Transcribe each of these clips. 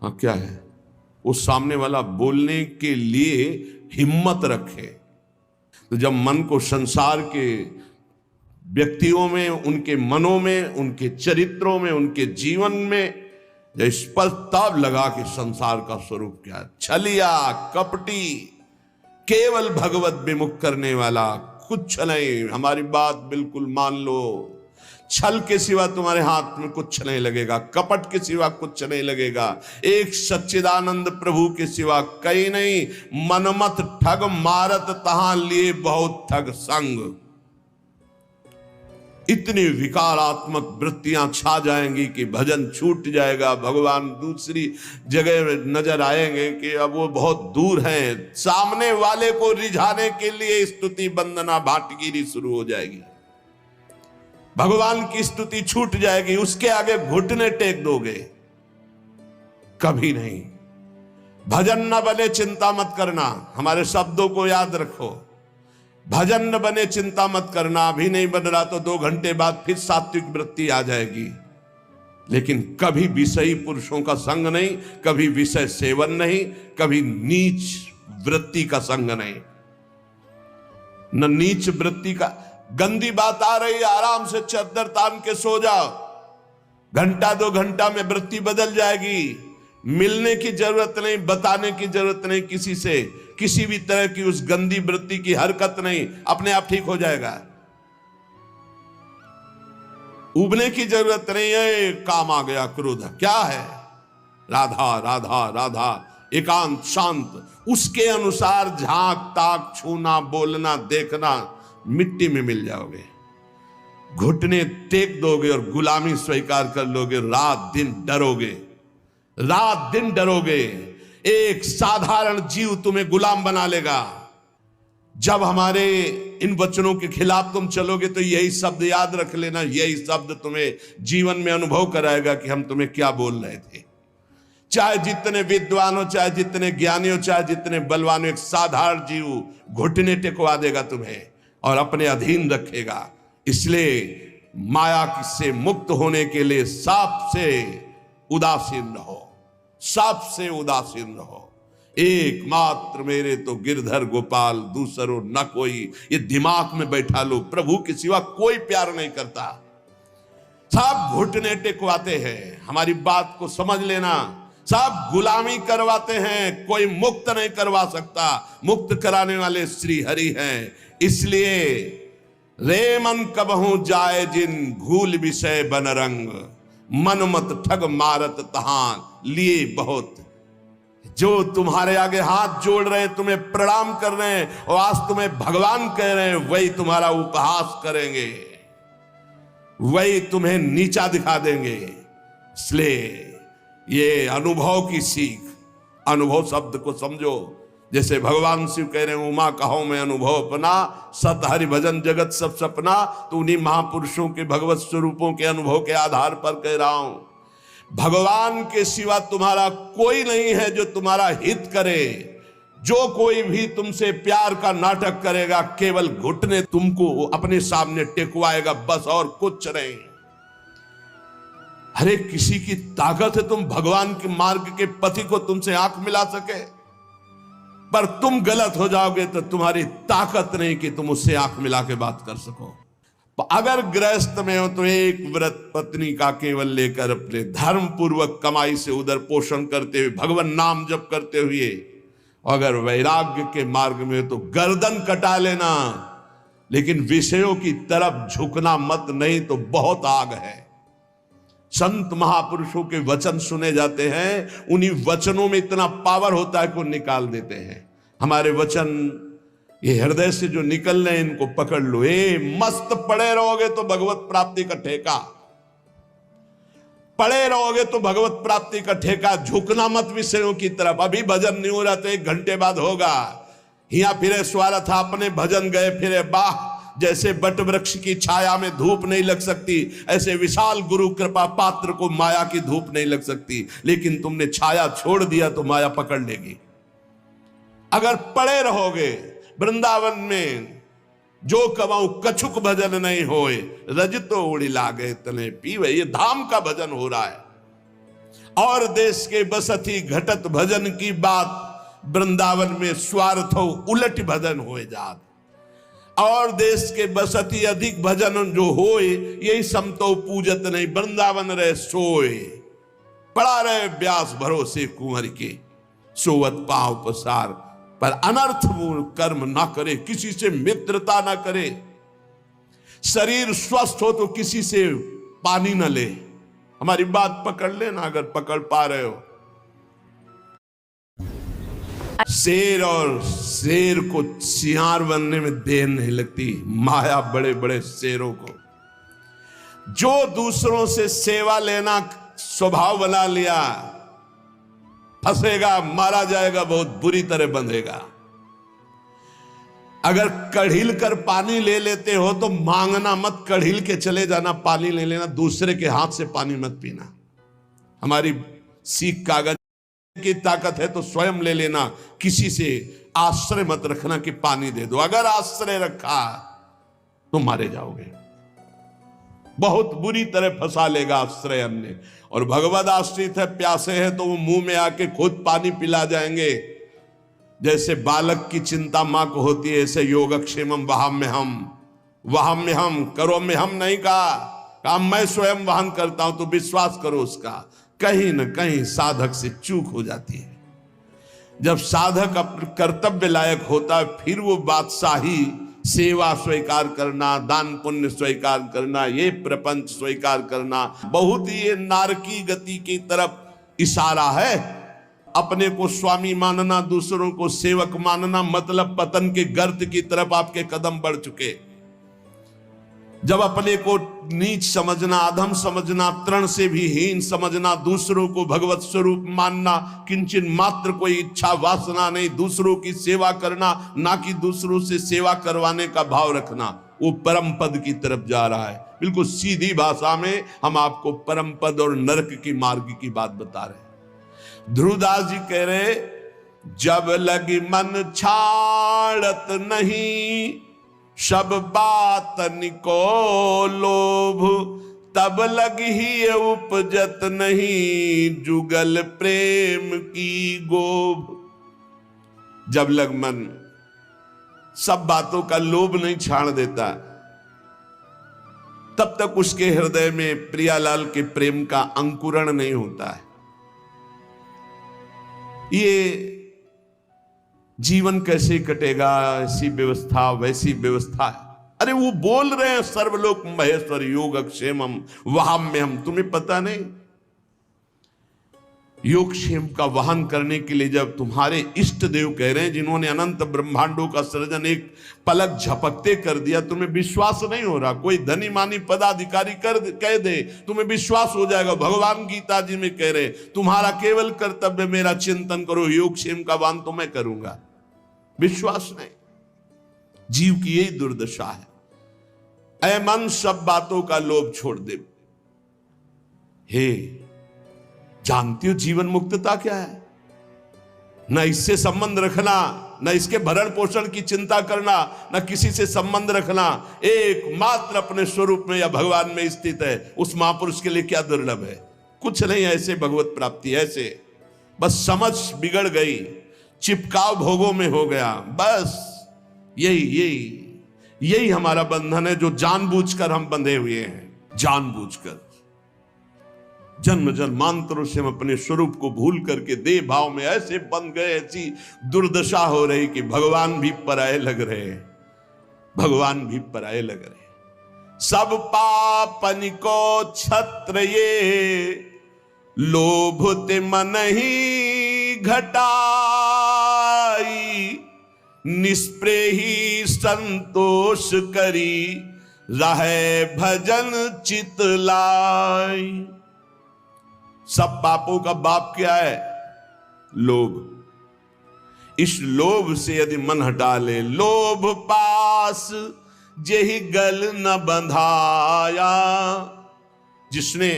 हाँ क्या है, वो सामने वाला बोलने के लिए हिम्मत रखे। तो जब मन को संसार के व्यक्तियों में, उनके मनों में, उनके चरित्रों में, उनके जीवन में जब स्पष्ट तब लगा कि संसार का स्वरूप क्या है, छलिया कपटी, केवल भगवत विमुख करने वाला, कुछ नहीं। हमारी बात बिल्कुल मान लो, छल के सिवा तुम्हारे हाथ में कुछ नहीं लगेगा, कपट के सिवा कुछ नहीं लगेगा, एक सच्चिदानंद प्रभु के सिवा कहीं नहीं। मनमत ठग मारत तहां लिए बहुत ठग संग। इतनी विकारात्मक वृत्तियां छा जाएंगी कि भजन छूट जाएगा। भगवान दूसरी जगह नजर आएंगे कि अब वो बहुत दूर हैं। सामने वाले को रिझाने के लिए स्तुति वंदना भाटगिरी शुरू हो जाएगी। भगवान की स्तुति छूट जाएगी, उसके आगे घुटने टेक दोगे, कभी नहीं। भजन न बने चिंता मत करना, हमारे शब्दों को याद रखो। भजन न बने चिंता मत करना, अभी नहीं बन रहा तो 2 घंटे बाद फिर सात्विक वृत्ति आ जाएगी। लेकिन कभी विषयी पुरुषों का संग नहीं, कभी विषय सेवन नहीं, कभी नीच वृत्ति का संग नहीं। न नीच वृत्ति का, गंदी बात आ रही, आराम से चद्दर तान के सो जाओ, घंटा 2 घंटा में वृत्ति बदल जाएगी। मिलने की जरूरत नहीं, बताने की जरूरत नहीं किसी से, किसी भी तरह की उस गंदी वृत्ति की हरकत नहीं, अपने आप ठीक हो जाएगा। उबने की जरूरत नहीं है। काम आ गया क्रोध, क्या है, राधा राधा राधा, एकांत शांत, उसके अनुसार झांक ताक छूना बोलना देखना, मिट्टी में मिल जाओगे। घुटने टेक दोगे और गुलामी स्वीकार कर लोगे, रात दिन डरोगे, रात दिन डरोगे। एक साधारण जीव तुम्हें गुलाम बना लेगा। जब हमारे इन वचनों के खिलाफ तुम चलोगे तो यही शब्द याद रख लेना, यही शब्द तुम्हें जीवन में अनुभव कराएगा कि हम तुम्हें क्या बोल रहे थे। चाहे जितने विद्वान हो, चाहे जितने ज्ञानी हो, चाहे जितने बलवान हो, एक साधारण जीव घुटने टेकवा देगा तुम्हें और अपने अधीन रखेगा। इसलिए माया से मुक्त होने के लिए सबसे उदासीन रहो, सबसे उदासीन रहो। एकमात्र मेरे तो गिरधर गोपाल, दूसरो न कोई, ये दिमाग में बैठा लो। प्रभु के सिवा कोई प्यार नहीं करता, सब घुटने टेकवाते हैं। हमारी बात को समझ लेना, सब गुलामी करवाते हैं, कोई मुक्त नहीं करवा सकता। मुक्त कराने वाले श्री हरि हैं। इसलिए रे मन कबहू जाए जिन, भूल विषय बन रंग, मन मत ठग मारत तहां लिए बहुत। जो तुम्हारे आगे हाथ जोड़ रहे हैं, तुम्हें प्रणाम कर रहे हैं और आज तुम्हें भगवान कह रहे हैं, वही तुम्हारा उपहास करेंगे, वही तुम्हें नीचा दिखा देंगे। इसलिए ये अनुभव की सीख, अनुभव शब्द को समझो। जैसे भगवान शिव कह रहे हैं, उमा कहो मैं अनुभव अपना, सत हरि भजन जगत सब सपना। तो उन्हीं महापुरुषों के भगवत स्वरूपों के अनुभव के आधार पर कह रहा हूं। भगवान के सिवा तुम्हारा कोई नहीं है जो तुम्हारा हित करे। जो कोई भी तुमसे प्यार का नाटक करेगा, केवल घुटने तुमको अपने सामने टेकवाएगा, बस और कुछ नहीं। हरे किसी की ताकत है तुम भगवान के मार्ग के पथि को तुमसे आंख मिला सके, पर तुम गलत हो जाओगे तो तुम्हारी ताकत नहीं कि तुम उससे आंख मिला के बात कर सको। अगर गृहस्थ में हो तो एक व्रत पत्नी का केवल लेकर अपने धर्म पूर्वक कमाई से उधर पोषण करते हुए, भगवान नाम जप करते हुए। अगर वैराग्य के मार्ग में हो तो गर्दन कटा लेना, लेकिन विषयों की तरफ झुकना मत, नहीं तो बहुत आग है। संत महापुरुषों के वचन सुने जाते हैं, उन्हीं वचनों में इतना पावर होता है कि वो निकाल देते हैं। हमारे वचन ये हृदय से जो निकल रहे हैं, इनको पकड़ लो। मस्त पड़े रहोगे तो भगवत प्राप्ति का ठेका, पड़े रहोगे तो भगवत प्राप्ति का ठेका। झुकना मत विषयों की तरफ। अभी भजन नहीं हो रहा तो 1 घंटे बाद होगा। हिया फिरे स्वारा था, अपने भजन गए फिरे बाह। जैसे बट वृक्ष की छाया में धूप नहीं लग सकती, ऐसे विशाल गुरु कृपा पात्र को माया की धूप नहीं लग सकती। लेकिन तुमने छाया छोड़ दिया तो माया पकड़ लेगी। अगर पड़े रहोगे वृंदावन में, जो कमाऊ कछुक भजन नहीं होए, रज तो उड़ी लागे तने पीवे। ये धाम का भजन हो रहा है। और देश के बसती घटत भजन की बात, वृंदावन में स्वार्थ हो उलट भजन हो जात। और देश के बसती अधिक भजन जो होए, यही समतो पूजत नहीं, वृंदावन रहे सोए। पड़ा रहे व्यास भरोसे कुंवर के, सोवत पांव पसार, पर अनर्थ कर्म ना करे, किसी से मित्रता ना करे। शरीर स्वस्थ हो तो किसी से पानी ना ले। हमारी बात पकड़ लेना अगर पकड़ पा रहे हो। शेर और शेर को सियार बनने में देर नहीं लगती, माया बड़े बड़े शेरों को। जो दूसरों से सेवा लेना स्वभाव बना लिया, फंसेगा, मारा जाएगा, बहुत बुरी तरह बंधेगा। अगर कढ़िल कर पानी ले लेते हो तो मांगना मत, कढ़िल के चले जाना, पानी ले लेना, दूसरे के हाथ से पानी मत पीना। हमारी सीख कागज की ताकत है तो स्वयं ले लेना, किसी से आश्रय मत रखना कि पानी दे दो। अगर आश्रय रखा तो मारे जाओगे, बहुत बुरी तरह फंसा लेगा आश्रय अन्य। और भगवद आश्रित है, प्यासे है तो वो मुंह में आके खुद पानी पिला जाएंगे। जैसे बालक की चिंता मां को होती है, ऐसे योगक्षेमम वहाम्य हम करो में हम नहीं कहा, मैं स्वयं वहन करता हूं, तो विश्वास करो उसका। कहीं न कहीं साधक से चूक हो जाती है। जब साधक अपने कर्तव्य लायक होता है, फिर वो बादशाही, सेवा स्वीकार करना, दान पुण्य स्वीकार करना, ये प्रपंच स्वीकार करना, बहुत ही ये नारकी गति की तरफ इशारा है। अपने को स्वामी मानना, दूसरों को सेवक मानना, मतलब पतन के गर्त की तरफ आपके कदम बढ़ चुके। जब अपने को नीच समझना, अधम समझना, तृण से भी हीन समझना, दूसरों को भगवत स्वरूप मानना, किंचन मात्र कोई इच्छा वासना नहीं, दूसरों की सेवा करना, ना कि दूसरों से सेवा करवाने का भाव रखना, वो परम पद की तरफ जा रहा है। बिल्कुल सीधी भाषा में हम आपको परम पद और नरक की मार्ग की बात बता रहे हैं। ध्रुवदास जी कह रहे, जब लगी मन छाड़त नहीं, सब बातन को लोभ, तब लगी ही उपजत नहीं, जुगल प्रेम की गोभ। जब लग मन सब बातों का लोभ नहीं छाड़ देता, तब तक उसके हृदय में प्रियालाल के प्रेम का अंकुरण नहीं होता है। ये जीवन कैसे कटेगा, ऐसी व्यवस्था वैसी व्यवस्था है। अरे वो बोल रहे हैं सर्वलोक महेश्वर योगक्षेमम वहाम्यहम, तुम्हें पता नहीं? योगक्षेम का वहन करने के लिए जब तुम्हारे इष्ट देव कह रहे हैं, जिन्होंने अनंत ब्रह्मांडों का सृजन एक पलक झपकते कर दिया, तुम्हें विश्वास नहीं हो रहा? कोई धनी मानी पदाधिकारी कह दे, तुम्हें विश्वास हो जाएगा। भगवान गीता जी में कह रहे, तुम्हारा केवल कर्तव्य मेरा चिंतन करो, योगक्षेम का वहन तो मैं करूंगा। विश्वास नहीं। जीव की यही दुर्दशा है। ऐ मन सब बातों का लोभ छोड़ दे। हे, जानती हो जीवन मुक्तता क्या है? न इससे संबंध रखना, न इसके भरण पोषण की चिंता करना, न किसी से संबंध रखना, एकमात्र अपने स्वरूप में या भगवान में स्थित है। उस महापुरुष के लिए क्या दुर्लभ है? कुछ नहीं ऐसे भगवत प्राप्ति। ऐसे बस समझ बिगड़ गई, चिपकाव भोगों में हो गया। बस यही हमारा बंधन है, जो जानबूझकर हम बंधे हुए हैं। जानबूझकर जन्म जन्मांतरों से हम अपने स्वरूप को भूल करके देह भाव में ऐसे बंध गए, ऐसी दुर्दशा हो रही कि भगवान भी पराये लग रहे हैं। भगवान भी पराये लग रहे हैं। सब पापन को छत्र ये, लोभ ते मन ही घटाई, निष्प्रेही संतोष करी, रहे भजन चित लाई। सब पापों का बाप क्या है? लोभ। इस लोभ से यदि मन हटा ले, लोभ पास जेहि गल न बंधाया। जिसने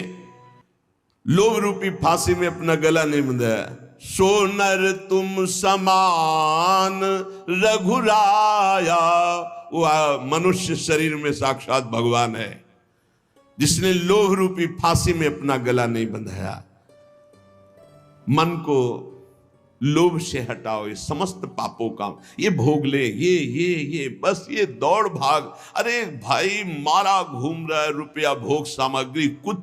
लोभ रूपी फांसी में अपना गला नहीं बंधाया, सो नर तुम समान रघुराया। वो मनुष्य शरीर में साक्षात भगवान है, जिसने लोभ रूपी फांसी में अपना गला नहीं बंधाया। मन को लोभ से हटाओ, ये समस्त पापों का, ये भोग ले, ये बस ये दौड़ भाग। अरे भाई मारा घूम रहा है रुपया, भोग सामग्री, कुछ